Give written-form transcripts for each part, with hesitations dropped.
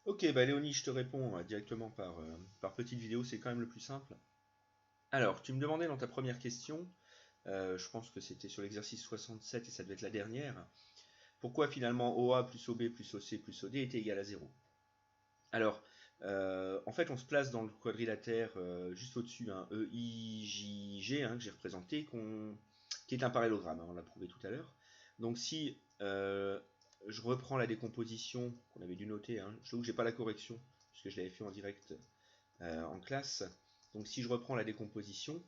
Ok, bah Léonie, je te réponds directement par petite vidéo, c'est quand même le plus simple. Alors, tu me demandais dans ta première question, je pense que c'était sur l'exercice 67 et ça devait être la dernière, pourquoi finalement OA plus OB plus OC plus OD était égal à 0. Alors, en fait, on se place dans le quadrilatère juste au-dessus, hein, EIJG, hein, que j'ai représenté, qui est un parallélogramme, hein, on l'a prouvé tout à l'heure. Donc si je reprends la décomposition qu'on avait dû noter, hein, je trouve que j'ai pas la correction, puisque je l'avais fait en direct en classe. Donc si je reprends la décomposition,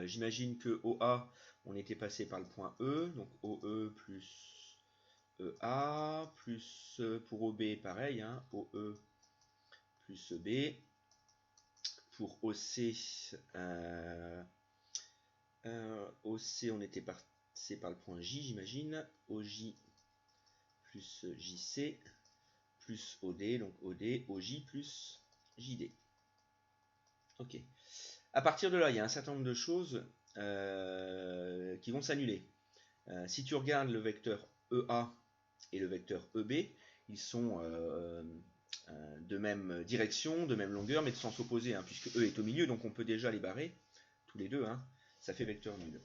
j'imagine que OA, on était passé par le point E, donc OE plus EA, plus pour OB pareil, hein, OE plus B. Pour OC, OC, on était passé par le point J, j'imagine. OJ plus JC plus OD, donc OD, OJ plus JD. Ok. À partir de là, il y a un certain nombre de choses qui vont s'annuler. Si tu regardes le vecteur EA et le vecteur EB, ils sont de même direction, de même longueur, mais de sens opposé, hein, puisque E est au milieu, donc on peut déjà les barrer, tous les deux, hein, ça fait vecteur nul.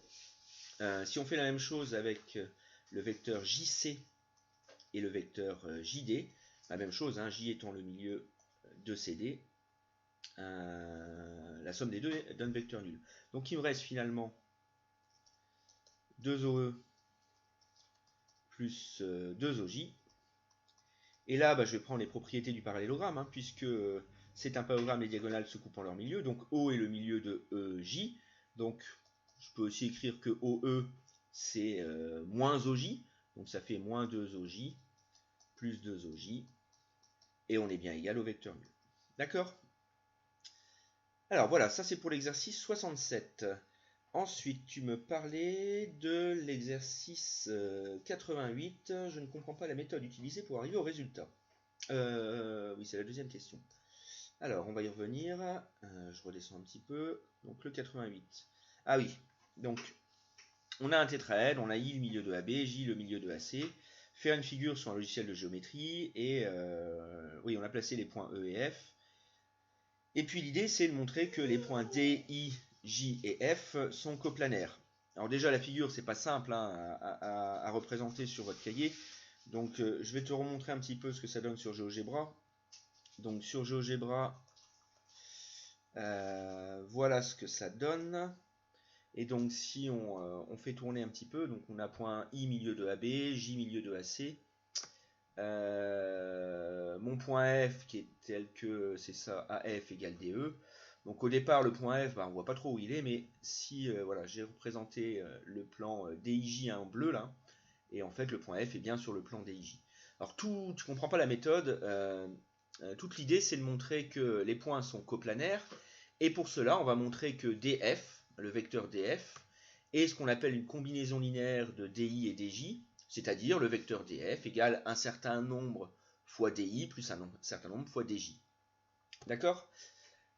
Si on fait la même chose avec le vecteur JC et le vecteur JD, la même chose, hein, J étant le milieu de CD, la somme des deux donne vecteur nul. Donc il me reste finalement 2OE plus 2OJ. Et là, bah, je vais prendre les propriétés du parallélogramme, hein, puisque c'est un parallélogramme, les diagonales se coupent en leur milieu. Donc O est le milieu de EJ. Donc je peux aussi écrire que OE, c'est moins OJ. Donc ça fait moins 2OJ plus 2OJ. Et on est bien égal au vecteur nul. D'accord? Alors voilà, ça c'est pour l'exercice 67. Ensuite, tu me parlais de l'exercice 88. Je ne comprends pas la méthode utilisée pour arriver au résultat. Oui, c'est la deuxième question. Alors, on va y revenir. Je redescends un petit peu. Donc, le 88. Ah oui, donc, on a un tétraèdre, on a I le milieu de AB, J le milieu de AC. Faire une figure sur un logiciel de géométrie. Et oui, on a placé les points E et F. Et puis l'idée, c'est de montrer que les points D, I, J et F sont coplanaires. Alors déjà, la figure, c'est pas simple hein, à représenter sur votre cahier. Donc je vais te remontrer un petit peu ce que ça donne sur GeoGebra. Donc sur GeoGebra, voilà ce que ça donne. Et donc si on fait tourner un petit peu, donc on a point I milieu de AB, J milieu de AC. Mon point F qui est tel que c'est ça, AF égale DE. Donc au départ le point F, bah, on voit pas trop où il est, mais si voilà, j'ai représenté le plan DIJ en bleu là, et en fait le point F est bien sur le plan DIJ. Alors tu comprends pas la méthode, toute l'idée c'est de montrer que les points sont coplanaires, et pour cela on va montrer que DF, le vecteur DF, est ce qu'on appelle une combinaison linéaire de DI et DJ, c'est-à-dire le vecteur DF égale un certain nombre fois DI plus un certain nombre fois DJ. D'accord?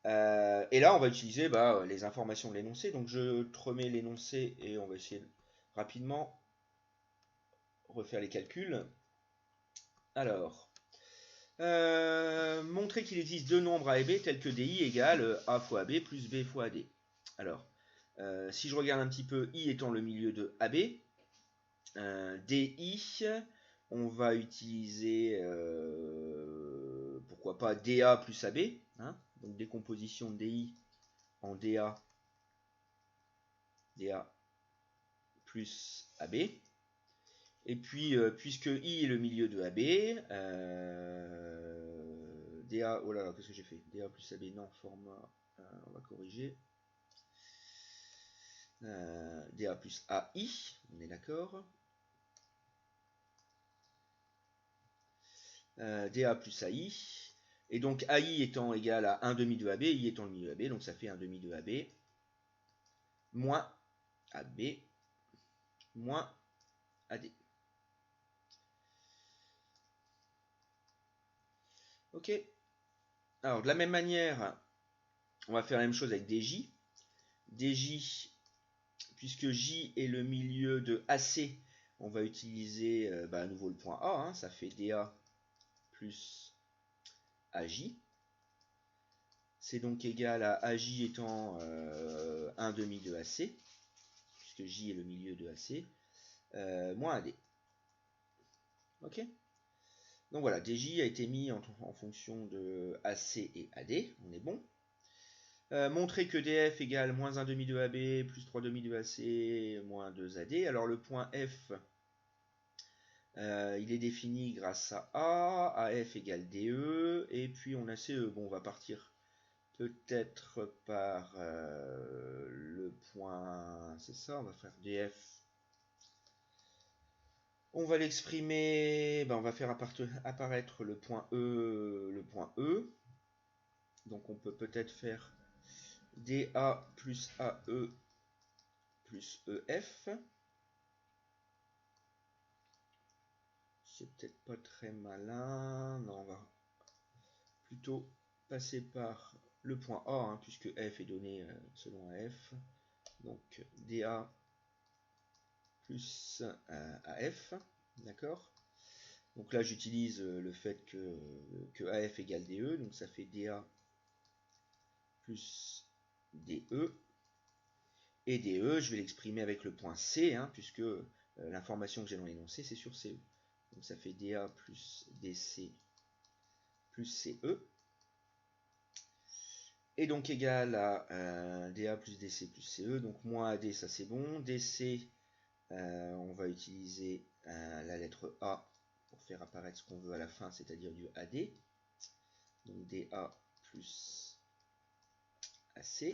Et là, on va utiliser les informations de l'énoncé. Donc, je te remets l'énoncé et on va essayer de rapidement refaire les calculs. Alors, montrer qu'il existe deux nombres A et B tels que DI égale A fois AB plus B fois AD. Alors, si je regarde un petit peu, I étant le milieu de AB, DI, on va utiliser, pourquoi pas, DA plus AB, hein, donc décomposition de DI en DA plus AB. Et puis, puisque I est le milieu de AB, DA, oh là là, qu'est-ce que j'ai fait? DA plus AB, non, format, on va corriger. DA plus AI, on est d'accord. DA plus AI. Et donc AI étant égal à 1 demi de AB, I étant le milieu de AB, donc ça fait 1 demi de AB, moins AB, moins AD. Ok. Alors de la même manière, on va faire la même chose avec DJ. DJ, puisque J est le milieu de AC, on va utiliser à nouveau le point A, hein, ça fait DA plus AJ. C'est donc égal à AJ étant 1 demi de AC, puisque J est le milieu de AC, moins AD. Ok. Donc voilà, DJ a été mis en fonction de AC et AD, on est bon. Montrer que DF égale moins 1 demi de AB, plus 3 demi de AC, moins 2 AD. Alors le point F, il est défini grâce à A, AF égale DE, et puis on a CE. Bon, on va partir peut-être par le point, c'est ça, on va faire DF. On va l'exprimer, on va faire apparaître le point E. Donc on peut peut-être faire DA plus AE plus EF. C'est peut-être pas très malin. Non, on va plutôt passer par le point A, hein, puisque F est donné selon AF. Donc DA plus AF. D'accord. Donc là, j'utilise le fait que AF égale DE. Donc ça fait DA plus DE. Et DE, je vais l'exprimer avec le point C, hein, puisque l'information que j'ai dans l'énoncé, c'est sur CE. Donc ça fait DA plus DC plus CE. Et donc égal à DA plus DC plus CE. Donc moins AD, ça c'est bon. DC, on va utiliser la lettre A pour faire apparaître ce qu'on veut à la fin, c'est-à-dire du AD. Donc DA plus AC.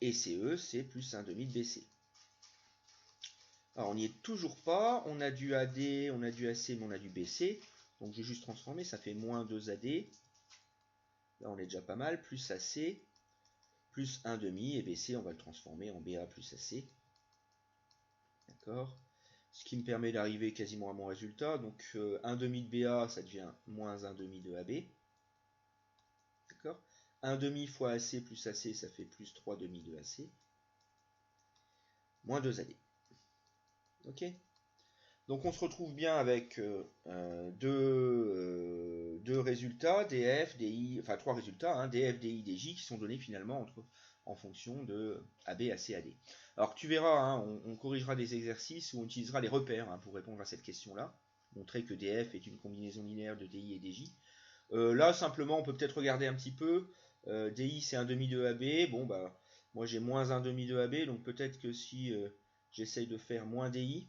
Et CE, c'est plus 1 demi de BC. Alors on n'y est toujours pas, on a du AD, on a du AC, mais on a du BC. Donc je vais juste transformer, ça fait moins 2 AD. Là on est déjà pas mal, plus AC, plus 1 demi, et BC on va le transformer en BA plus AC. D'accord. Ce qui me permet d'arriver quasiment à mon résultat. Donc 1 demi de BA, ça devient moins 1 demi de AB. D'accord. 1 demi fois AC plus AC, ça fait plus 3 demi de AC. Moins 2 AD. Ok. Donc on se retrouve bien avec deux résultats, DF, DI, enfin 3 résultats, hein, DF, DI, DJ, qui sont donnés finalement en fonction de AB, AC, AD. Alors tu verras, hein, on corrigera des exercices où on utilisera les repères, hein, pour répondre à cette question-là. Montrer que DF est une combinaison linéaire de DI et DJ. Là simplement on peut peut-être regarder un petit peu. DI c'est 1 demi de AB, bon bah moi j'ai moins 1 demi de AB, donc peut-être que si j'essaye de faire moins DI,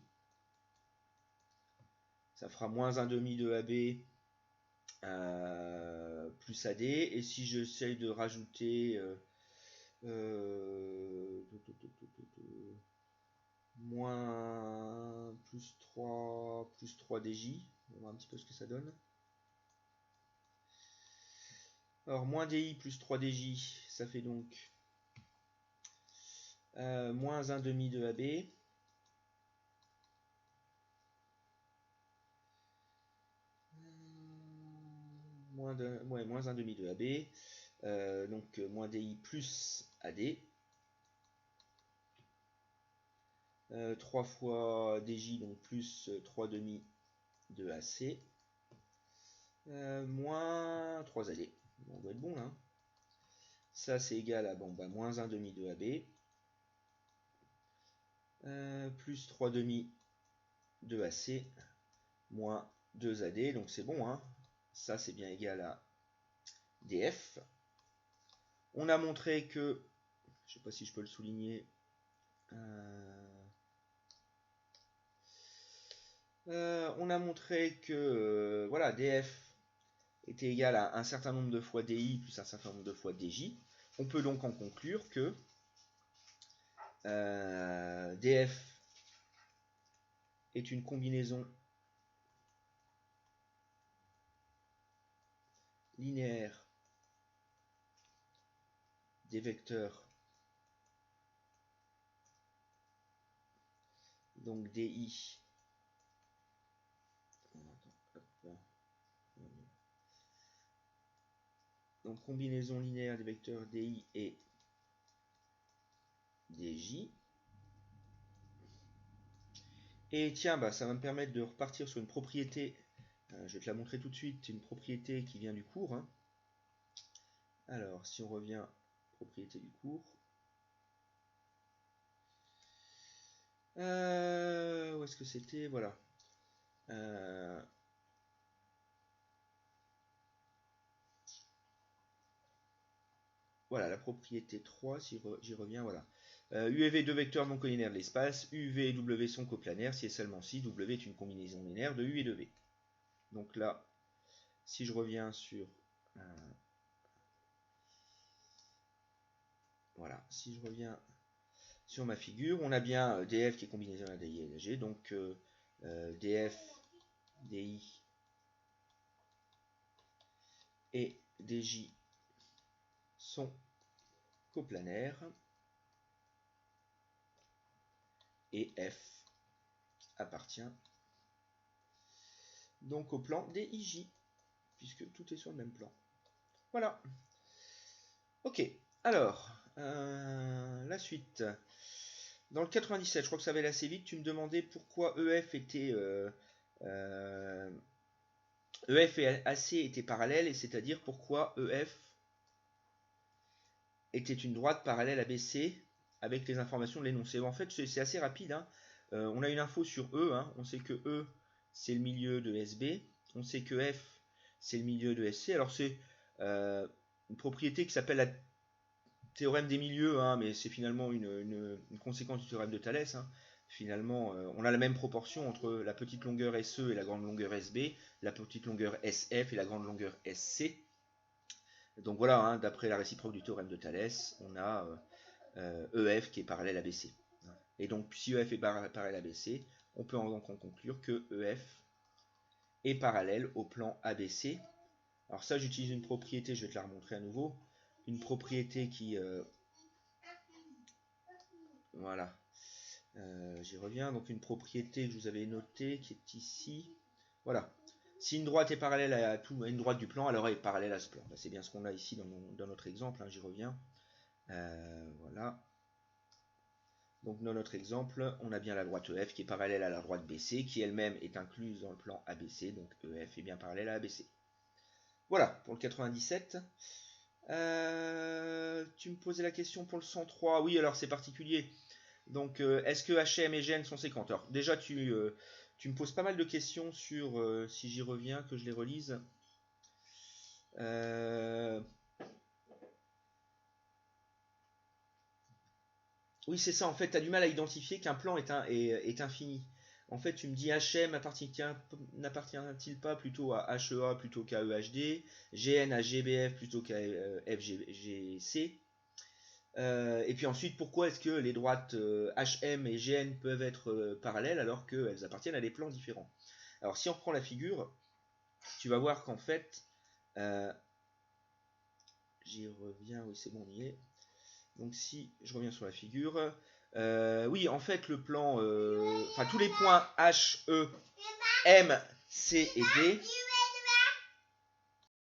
ça fera moins 1 demi de AB plus AD. Et si j'essaye de rajouter moins plus 3 DJ, on va voir un petit peu ce que ça donne. Alors moins DI plus 3 DJ, ça fait donc moins 1 demi de AB. Moins 1 demi de AB. Donc moins DI plus AD. 3 fois DJ, donc plus 3 demi de AC. Moins 3 AD. Bon, on doit être bon là. Ça c'est égal à moins 1 demi de AB. Plus 3 demi de AC. Moins 2 AD. Donc c'est bon, hein. Ça c'est bien égal à DF. On a montré que, je ne sais pas si je peux le souligner, on a montré que voilà, DF était égal à un certain nombre de fois DI plus un certain nombre de fois DJ. On peut donc en conclure que DF est une combinaison linéaire des vecteurs donc DI donc combinaison linéaire des vecteurs DI et DJ. Et tiens, ça va me permettre de repartir sur une propriété, je vais te la montrer tout de suite, c'est une propriété qui vient du cours, hein. Alors, si on revient propriété du cours. Où est-ce que c'était? Voilà. Voilà, la propriété 3, si j'y reviens, voilà. U et V, deux vecteurs non collinaires de l'espace. U, V et W sont coplanaires si et seulement si W est une combinaison linéaire de U et de V. Donc là, si je reviens sur... voilà, si je reviens sur ma figure, on a bien df qui est combinaison à DI et DG, donc df, DI et DJ sont coplanaires et F appartient donc au plan DIJ, puisque tout est sur le même plan. Voilà. Ok, alors, la suite. Dans le 97, je crois que ça va aller assez vite, tu me demandais pourquoi EF était... EF et AC étaient parallèles, et c'est-à-dire pourquoi EF était une droite parallèle à BC avec les informations de l'énoncé. En fait, c'est assez rapide. Hein. On a une info sur E. Hein. On sait que E, c'est le milieu de SB. On sait que F, c'est le milieu de SC. Alors, c'est une propriété qui s'appelle la théorème des milieux, hein, mais c'est finalement une conséquence du théorème de Thalès. Hein. Finalement, on a la même proportion entre la petite longueur SE et la grande longueur SB, la petite longueur SF et la grande longueur SC. Donc voilà, hein, d'après la réciproque du théorème de Thalès, on a EF qui est parallèle à BC. Et donc, si EF est parallèle à BC, on peut donc en conclure que EF est parallèle au plan ABC. Alors ça, j'utilise une propriété, je vais te la remontrer à nouveau. Une propriété qui... voilà. J'y reviens. Donc une propriété que je vous avais notée, qui est ici. Voilà. Si une droite est parallèle à une droite du plan, alors elle est parallèle à ce plan. C'est bien ce qu'on a ici dans notre exemple. Hein, j'y reviens. Voilà. Donc dans notre exemple, on a bien la droite EF qui est parallèle à la droite BC, qui elle-même est incluse dans le plan ABC, donc EF est bien parallèle à ABC. Voilà, pour le 97. Tu me posais la question pour le 103. Oui, alors c'est particulier. Donc, est-ce que HM et GN sont séquentes? Alors, déjà, tu me poses pas mal de questions sur, si j'y reviens, que je les relise. Oui, c'est ça. En fait, tu as du mal à identifier qu'un plan est infini. En fait, tu me dis HM n'appartient-il pas plutôt à HEA plutôt qu'à EHD, GN à GBF plutôt qu'à FGC. Et puis ensuite, pourquoi est-ce que les droites HM et GN peuvent être parallèles alors qu'elles appartiennent à des plans différents? Alors, si on reprend la figure, tu vas voir qu'en fait, j'y reviens, oui, c'est bon, on y est. Donc si je reviens sur la figure, oui, en fait, le plan, enfin tous les points H, E, M, C et D